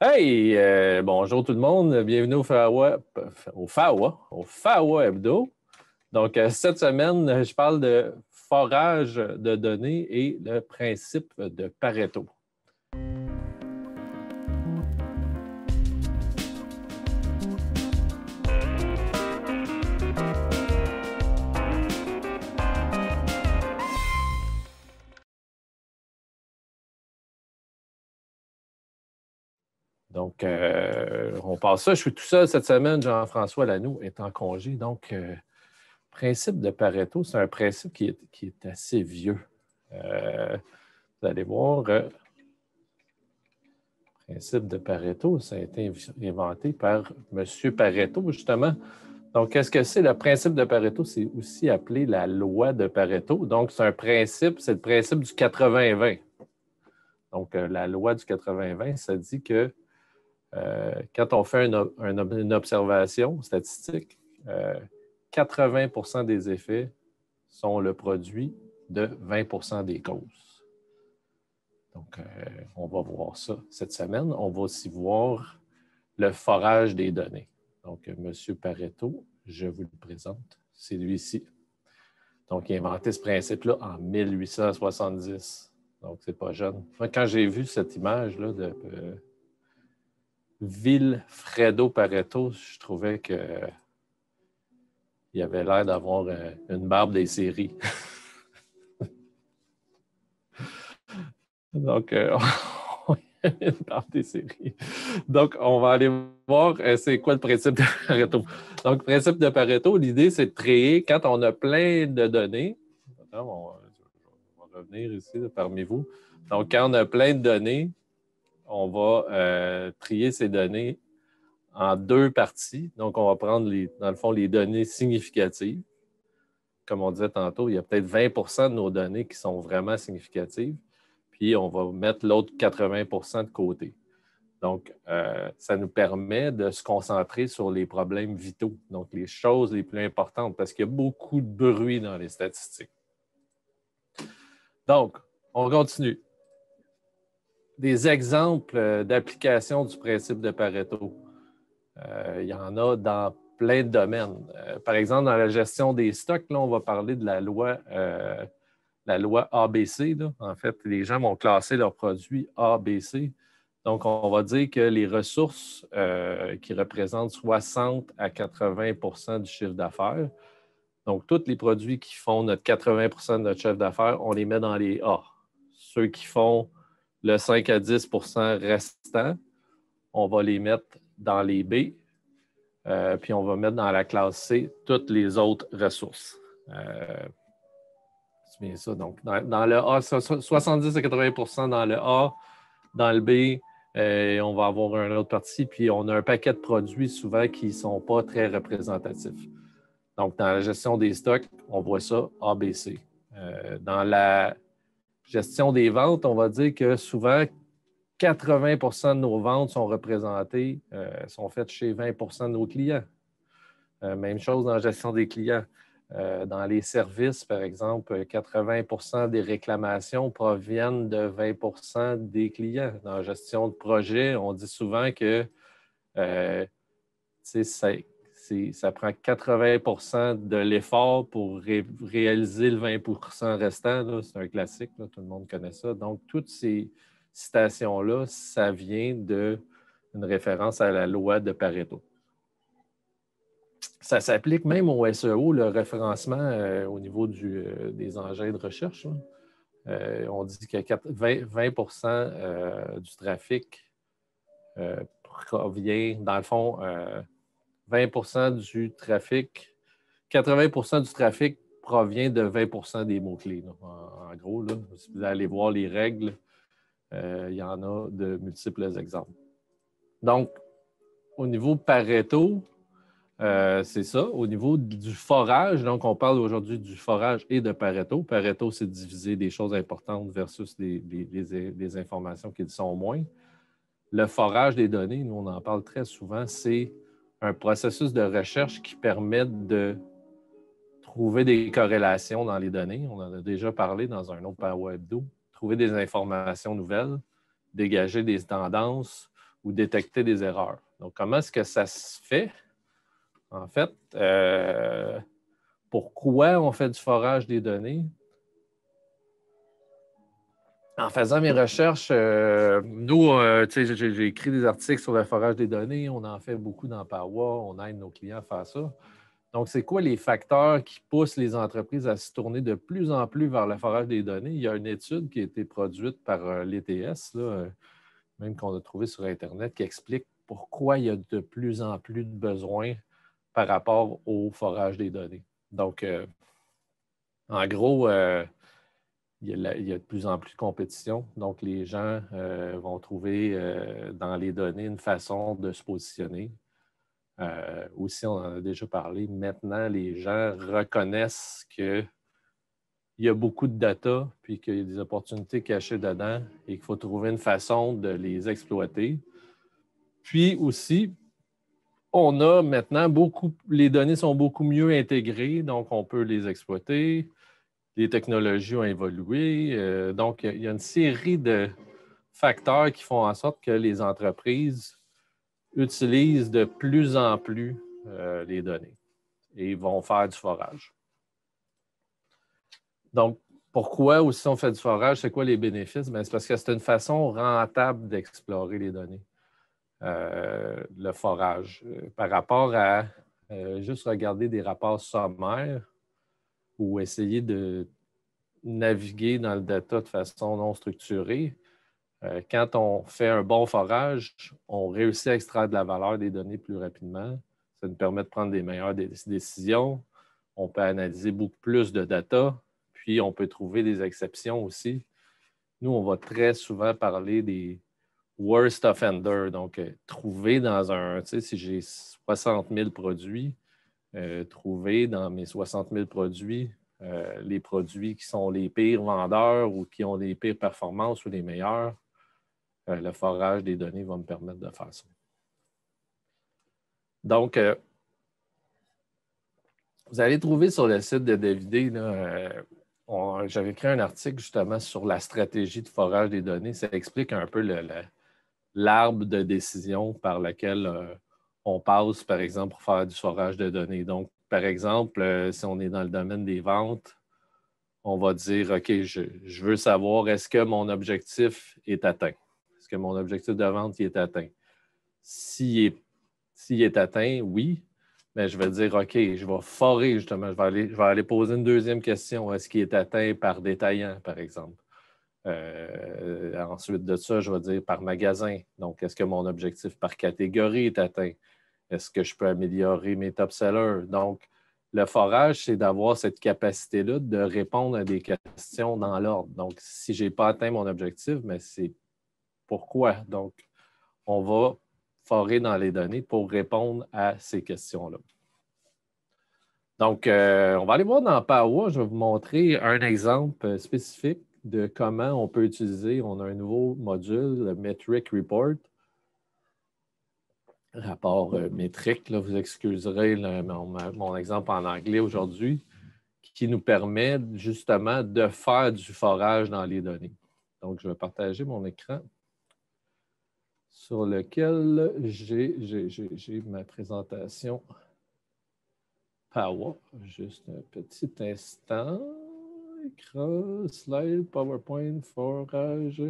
Hey, bonjour tout le monde, bienvenue au FAWA Hebdo. Donc, cette semaine, je parle de forage de données et le principe de Pareto. Donc, on passe ça. Je suis tout seul cette semaine. Jean-François Lanoux est en congé. Donc, principe de Pareto, c'est un principe qui est assez vieux. Vous allez voir, principe de Pareto, ça a été inventé par M. Pareto, justement. Donc, qu'est-ce que c'est le principe de Pareto? C'est aussi appelé la loi de Pareto. Donc, c'est un principe, c'est le principe du 80-20. Donc, la loi du 80-20, ça dit que quand on fait une observation statistique, 80% des effets sont le produit de 20% des causes. Donc, on va voir ça cette semaine. On va aussi voir le forage des données. Donc, M. Pareto, je vous le présente, c'est lui-ci. Donc, il a inventé ce principe-là en 1870. Donc, c'est pas jeune. Moi, quand j'ai vu cette image-là de Vilfredo Pareto, je trouvais qu'il avait l'air d'avoir une barbe des séries. Donc, une barbe des séries. Donc, on va aller voir c'est quoi le principe de Pareto. Donc, le principe de Pareto, l'idée, c'est de créer, quand on a plein de données, on va revenir ici là, parmi vous. Donc, quand on a plein de données, on va trier ces données en deux parties. Donc, on va prendre, dans le fond, les données significatives. Comme on disait tantôt, il y a peut-être 20% de nos données qui sont vraiment significatives. Puis, on va mettre l'autre 80% de côté. Donc, ça nous permet de se concentrer sur les problèmes vitaux, donc les choses les plus importantes, parce qu'il y a beaucoup de bruit dans les statistiques. Donc, on continue. Des exemples d'application du principe de Pareto. Il y en a dans plein de domaines. Par exemple, dans la gestion des stocks, là, on va parler de la loi ABC. Là. En fait, les gens vont classer leurs produits ABC. Donc, on va dire que les ressources qui représentent 60 à 80 du chiffre d'affaires, donc tous les produits qui font notre 80 de notre chiffre d'affaires, on les met dans les A. Ceux qui font le 5 à 10 restant, on va les mettre dans les B, puis on va mettre dans la classe C toutes les autres ressources. C'est bien ça. Donc, dans le A, 70 à 80 dans le A, dans le B, on va avoir une autre partie, puis on a un paquet de produits souvent qui ne sont pas très représentatifs. Donc, dans la gestion des stocks, on voit ça ABC. Dans la gestion des ventes, on va dire que souvent, 80 de nos ventes sont représentées, sont faites chez 20 de nos clients. Même chose dans la gestion des clients. Dans les services, par exemple, 80 des réclamations proviennent de 20 des clients. Dans la gestion de projet, on dit souvent que ça prend 80 de l'effort pour réaliser le 20 restant. C'est un classique, là, tout le monde connaît ça. Donc, toutes ces citations-là, ça vient d'une référence à la loi de Pareto. Ça s'applique même au SEO, le référencement au niveau des engins de recherche. On dit que 20 du trafic provient, dans le fond, 20 du trafic, 80 du trafic provient de 20 des mots-clés. En gros, là, si vous allez voir les règles, il y en a de multiples exemples. Donc, au niveau Pareto, c'est ça. Au niveau du forage, donc on parle aujourd'hui du forage et de Pareto. Pareto, c'est diviser des choses importantes versus des informations qui le sont moins. Le forage des données, nous, on en parle très souvent, c'est un processus de recherche qui permet de trouver des corrélations dans les données. On en a déjà parlé dans un autre PowerWeb 2. Trouver des informations nouvelles, dégager des tendances ou détecter des erreurs. Donc, comment est-ce que ça se fait? En fait, pourquoi on fait du forage des données? En faisant mes recherches, nous, j'ai écrit des articles sur le forage des données, on en fait beaucoup dans Power, on aide nos clients à faire ça. Donc, c'est quoi les facteurs qui poussent les entreprises à se tourner de plus en plus vers le forage des données? Il y a une étude qui a été produite par l'ETS, même qu'on a trouvée sur Internet, qui explique pourquoi il y a de plus en plus de besoins par rapport au forage des données. Donc, en gros, il y a de plus en plus de compétition. Donc, les gens vont trouver dans les données une façon de se positionner. Aussi, on en a déjà parlé, maintenant, les gens reconnaissent qu'il y a beaucoup de data, puis qu'il y a des opportunités cachées dedans et qu'il faut trouver une façon de les exploiter. Puis aussi, on a maintenant les données sont beaucoup mieux intégrées, donc on peut les exploiter. Les technologies ont évolué. Donc, il y a une série de facteurs qui font en sorte que les entreprises utilisent de plus en plus les données et vont faire du forage. Donc, pourquoi aussi on fait du forage? C'est quoi les bénéfices? Bien, c'est parce que c'est une façon rentable d'explorer les données, le forage. Par rapport à juste regarder des rapports sommaires ou essayer de naviguer dans le data de façon non structurée, quand on fait un bon forage, on réussit à extraire de la valeur des données plus rapidement. Ça nous permet de prendre des meilleures décisions. On peut analyser beaucoup plus de data, puis on peut trouver des exceptions aussi. Nous, on va très souvent parler des worst offenders. Donc, trouver dans un, tu sais, si j'ai 60 000 produits, trouver dans mes 60 000 produits les produits qui sont les pires vendeurs ou qui ont les pires performances ou les meilleurs, le forage des données va me permettre de faire ça. Donc, vous allez trouver sur le site de Davidé, j'avais écrit un article justement sur la stratégie de forage des données. Ça explique un peu l'arbre de décision par lequel on passe, par exemple, pour faire du forage de données. Donc, par exemple, si on est dans le domaine des ventes, on va dire, OK, je veux savoir, est-ce que mon objectif est atteint? Est-ce que mon objectif de vente est atteint? S'il est atteint, oui, mais je vais dire, OK, je vais forer justement, je vais aller poser une deuxième question. Est-ce qu'il est atteint par détaillant, par exemple? Ensuite de ça, je vais dire par magasin. Donc, est-ce que mon objectif par catégorie est atteint? Est-ce que je peux améliorer mes top sellers? Donc, le forage, c'est d'avoir cette capacité-là de répondre à des questions dans l'ordre. Donc, si je n'ai pas atteint mon objectif, mais c'est pourquoi? Donc, on va forer dans les données pour répondre à ces questions-là. Donc, on va aller voir dans Power. Je vais vous montrer un exemple spécifique de comment on peut utiliser. On a un nouveau module, le Metric Report. Rapport métrique, là, vous excuserez mon exemple en anglais aujourd'hui, qui nous permet justement de faire du forage dans les données. Donc, je vais partager mon écran sur lequel j'ai ma présentation Power. Juste un petit instant. Écran, slide, PowerPoint, forage.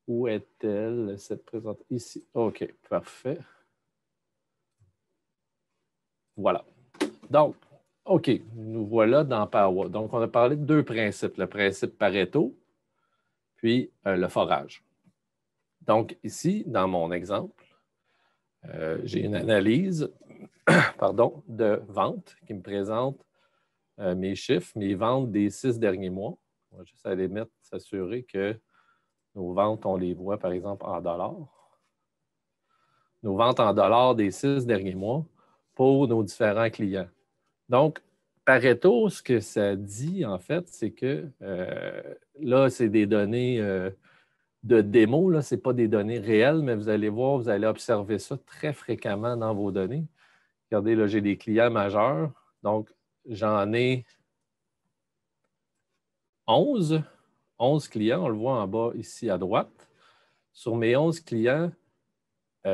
Où est-elle, cette présentation? Ici. OK, parfait. Voilà. Donc, OK, nous voilà dans Power. Donc, on a parlé de deux principes, le principe Pareto, puis le forage. Donc, ici, dans mon exemple, j'ai une analyse de vente qui me présente mes chiffres, mes ventes des 6 derniers mois. On va juste aller s'assurer que nos ventes, on les voit, par exemple, en dollars. Nos ventes en dollars des 6 derniers mois pour nos différents clients. Donc, Pareto, ce que ça dit, en fait, c'est que là, c'est des données de démo, ce n'est pas des données réelles, mais vous allez voir, vous allez observer ça très fréquemment dans vos données. Regardez, là, j'ai des clients majeurs. Donc, j'en ai 11 clients, on le voit en bas ici à droite. sur mes 11 clients,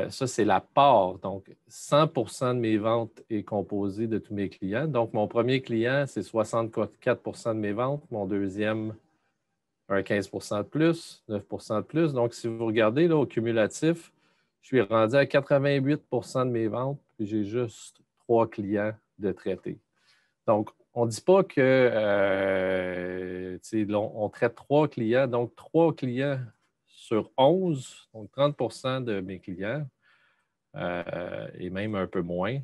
ça, c'est la part. Donc, 100 de mes ventes est composé de tous mes clients. Donc, mon premier client, c'est 64 de mes ventes. Mon deuxième, un 15 de plus, 9 de plus. Donc, si vous regardez là, au cumulatif, je suis rendu à 88 de mes ventes, puis j'ai juste 3 clients de traités. Donc, on ne dit pas que on traite 3 clients, donc 3 clients sur 11, donc 30 de mes clients, et même un peu moins,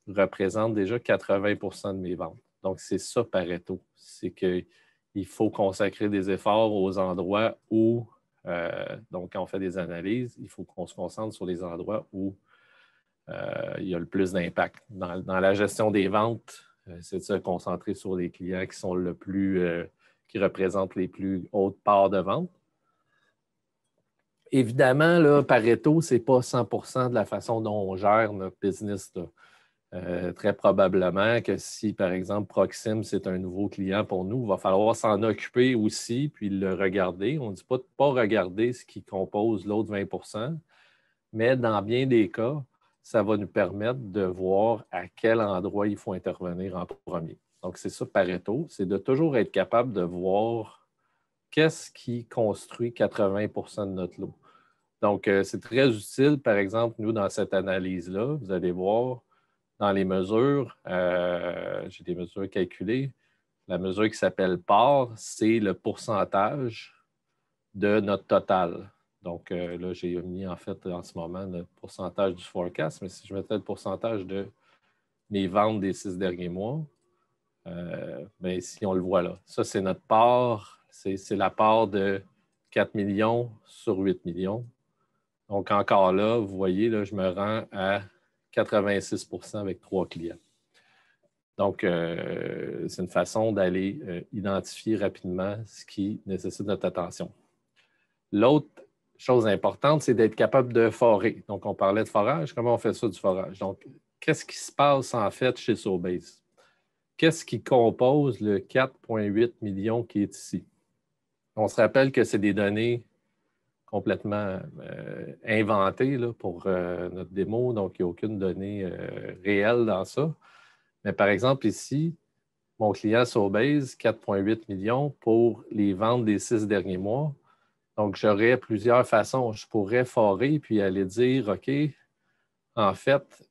représentent déjà 80 de mes ventes. Donc, c'est ça Pareto. C'est qu'il faut consacrer des efforts aux endroits où, donc quand on fait des analyses, il faut qu'on se concentre sur les endroits où il y a le plus d'impact. Dans la gestion des ventes, c'est de se concentrer sur les clients qui sont qui représentent les plus hautes parts de vente. Évidemment, là, Pareto, ce n'est pas 100 de la façon dont on gère notre business. Très probablement que si, par exemple, Proxim, c'est un nouveau client pour nous, il va falloir s'en occuper aussi, puis le regarder. On ne dit pas de ne pas regarder ce qui compose l'autre 20 mais dans bien des cas, ça va nous permettre de voir à quel endroit il faut intervenir en premier. Donc, c'est ça, Pareto, c'est de toujours être capable de voir qu'est-ce qui construit 80 de notre lot. Donc, c'est très utile, par exemple, nous, dans cette analyse-là, vous allez voir dans les mesures, j'ai des mesures calculées. La mesure qui s'appelle part, c'est le pourcentage de notre total. Donc, là, j'ai mis en fait en ce moment le pourcentage du forecast, mais si je mettais le pourcentage de mes ventes des 6 derniers mois, bien, ici, on le voit là. Ça, c'est notre part. C'est la part de 4 millions sur 8 millions. Donc, encore là, vous voyez, là, je me rends à 86 avec 3 clients. Donc, c'est une façon d'aller identifier rapidement ce qui nécessite notre attention. L'autre chose importante, c'est d'être capable de forer. Donc, on parlait de forage. Comment on fait ça du forage? Donc, qu'est-ce qui se passe en fait chez Sobase? Qu'est-ce qui compose le 4,8 millions qui est ici? On se rappelle que c'est des données complètement inventées là, pour notre démo, donc il n'y a aucune donnée réelle dans ça. Mais par exemple, ici, mon client Sobase, 4,8 millions pour les ventes des 6 derniers mois. Donc, j'aurais plusieurs façons. Je pourrais forer puis aller dire, OK, en fait,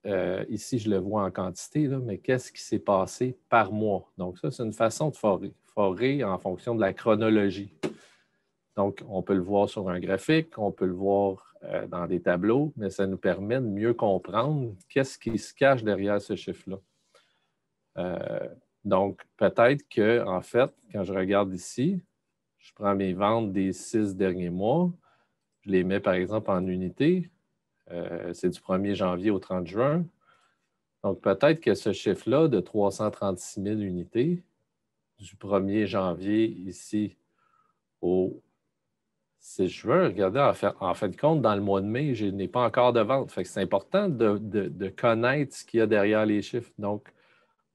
ici, je le vois en quantité, là, mais qu'est-ce qui s'est passé par mois? Donc, ça, c'est une façon de forer. Forer en fonction de la chronologie. Donc, on peut le voir sur un graphique, on peut le voir dans des tableaux, mais ça nous permet de mieux comprendre qu'est-ce qui se cache derrière ce chiffre-là. Donc, peut-être que, en fait, quand je regarde ici, je prends mes ventes des 6 derniers mois, je les mets par exemple en unités. C'est du 1er janvier au 30 juin. Donc, peut-être que ce chiffre-là de 336 000 unités, du 1er janvier ici au 6 juin, regardez, en fin de compte, dans le mois de mai, je n'ai pas encore de vente. Fait que c'est important de connaître ce qu'il y a derrière les chiffres. Donc,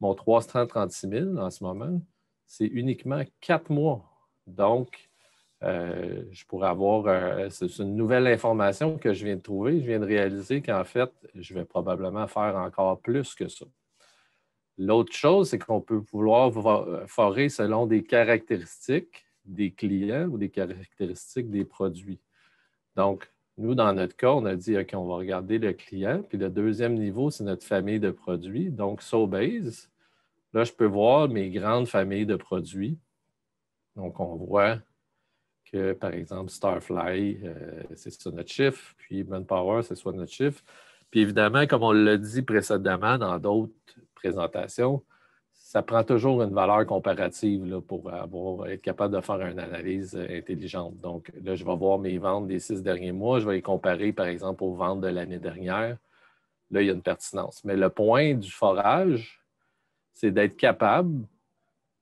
mon 336 000 en ce moment, c'est uniquement 4 mois. Donc, je pourrais avoir, c'est une nouvelle information que je viens de trouver. Je viens de réaliser qu'en fait, je vais probablement faire encore plus que ça. L'autre chose, c'est qu'on peut vouloir forer selon des caractéristiques des clients ou des caractéristiques des produits. Donc, nous, dans notre cas, on a dit, OK, on va regarder le client. Puis le deuxième niveau, c'est notre famille de produits. Donc, Sobase, là, je peux voir mes grandes familles de produits. Donc, on voit que, par exemple, Starfly, c'est ça notre chiffre, puis Manpower, c'est soit notre chiffre. Puis évidemment, comme on l'a dit précédemment dans d'autres présentations, ça prend toujours une valeur comparative là, pour être capable de faire une analyse intelligente. Donc là, je vais voir mes ventes des 6 derniers mois, je vais les comparer, par exemple, aux ventes de l'année dernière. Là, il y a une pertinence. Mais le point du forage, c'est d'être capable,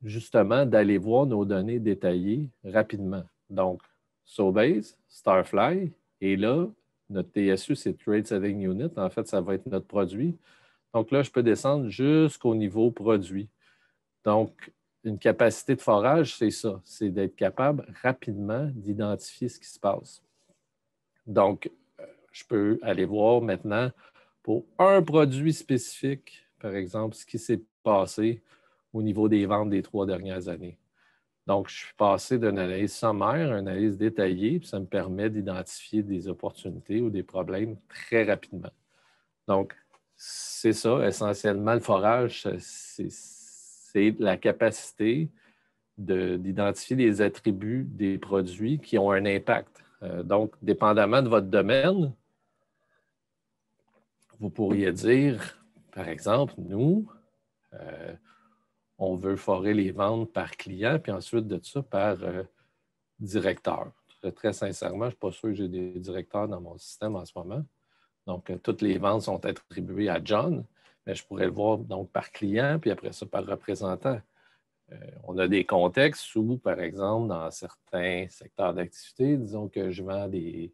justement, d'aller voir nos données détaillées rapidement. Donc, Sobase, Starfly, et là, notre TSU, c'est Trade Setting Unit. En fait, ça va être notre produit. Donc là, je peux descendre jusqu'au niveau produit. Donc, une capacité de forage, c'est ça. C'est d'être capable rapidement d'identifier ce qui se passe. Donc, je peux aller voir maintenant pour un produit spécifique, par exemple, ce qui s'est passé au niveau des ventes des 3 dernières années. Donc, je suis passé d'une analyse sommaire à une analyse détaillée, puis ça me permet d'identifier des opportunités ou des problèmes très rapidement. Donc, c'est ça, essentiellement, le forage, c'est la capacité d'identifier les attributs des produits qui ont un impact. Donc, dépendamment de votre domaine, vous pourriez dire, par exemple, nous, on veut forer les ventes par client, puis ensuite de ça, par directeur. Très sincèrement, je ne suis pas sûr que j'ai des directeurs dans mon système en ce moment. Donc, toutes les ventes sont attribuées à John, mais je pourrais le voir donc par client, puis après ça, par représentant. On a des contextes où, par exemple, dans certains secteurs d'activité, disons que je vends des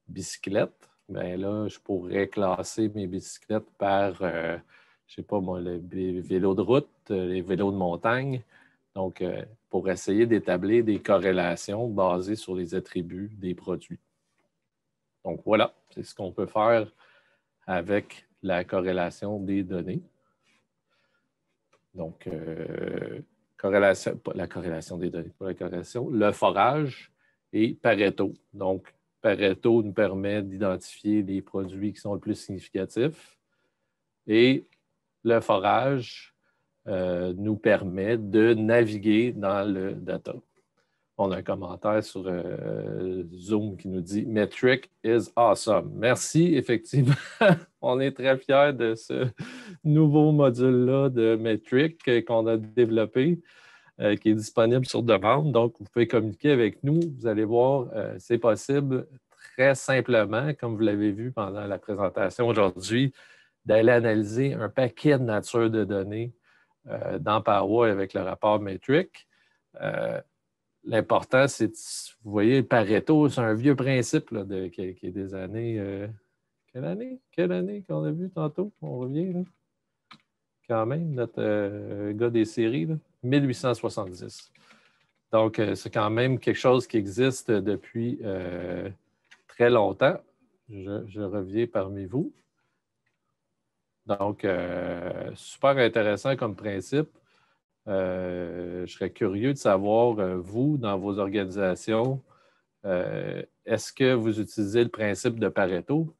bicyclettes, bien là, je pourrais classer mes bicyclettes par, je ne sais pas moi, les vélos de route, les vélos de montagne. Donc, pour essayer d'établir des corrélations basées sur les attributs des produits. Donc, voilà, c'est ce qu'on peut faire avec la corrélation des données. Donc, la corrélation des données, pas la corrélation, le forage et Pareto. Donc, Pareto nous permet d'identifier les produits qui sont le plus significatifs et le forage nous permet de naviguer dans le data. On a un commentaire sur Zoom qui nous dit « Metric is awesome ». Merci, effectivement. On est très fiers de ce nouveau module-là de Metric qu'on a développé, qui est disponible sur demande. Donc, vous pouvez communiquer avec nous. Vous allez voir, c'est possible très simplement, comme vous l'avez vu pendant la présentation aujourd'hui, d'aller analyser un paquet de nature de données dans Power avec le rapport Metric. L'important, c'est, vous voyez, le Pareto, c'est un vieux principe là, qui est des années... Quelle année? Quelle année qu'on a vu tantôt? On revient, là. Quand même, notre gars des séries, là. 1870. Donc, c'est quand même quelque chose qui existe depuis très longtemps. Je reviens parmi vous. Donc, super intéressant comme principe. Je serais curieux de savoir, vous, dans vos organisations, est-ce que vous utilisez le principe de Pareto?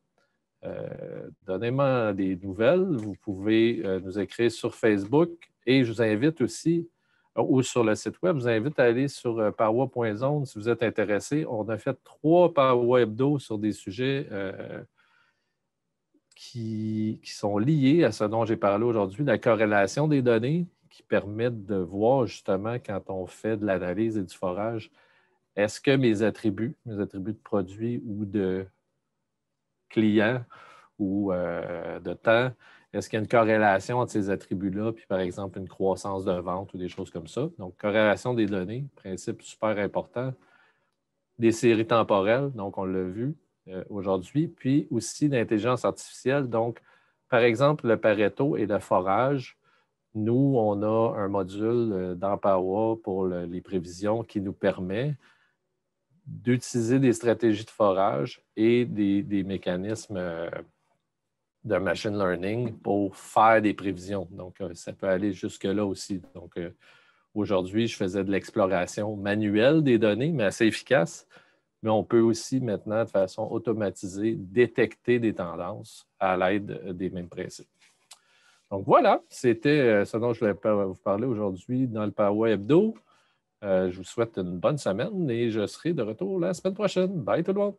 Donnez-moi des nouvelles. Vous pouvez nous écrire sur Facebook et je vous invite aussi, ou sur le site web, je vous invite à aller sur Power.zone si vous êtes intéressé. On a fait 3 Power Hebdo sur des sujets qui sont liés à ce dont j'ai parlé aujourd'hui, la corrélation des données qui permettent de voir justement quand on fait de l'analyse et du forage, est-ce que mes attributs de produits ou de clients ou de temps, est-ce qu'il y a une corrélation entre ces attributs-là, puis par exemple une croissance de vente ou des choses comme ça. Donc, corrélation des données, principe super important. Des séries temporelles, donc on l'a vu aujourd'hui, puis aussi l'intelligence artificielle. Donc, par exemple, le Pareto et le forage, nous, on a un module dans Power pour les prévisions qui nous permet d'utiliser des stratégies de forage et des mécanismes de machine learning pour faire des prévisions. Donc, ça peut aller jusque-là aussi. Donc, aujourd'hui, je faisais de l'exploration manuelle des données, mais assez efficace. Mais on peut aussi maintenant, de façon automatisée, détecter des tendances à l'aide des mêmes principes. Donc voilà, c'était ce dont je voulais vous parler aujourd'hui dans le Power Hebdo. Je vous souhaite une bonne semaine et je serai de retour la semaine prochaine. Bye tout le monde!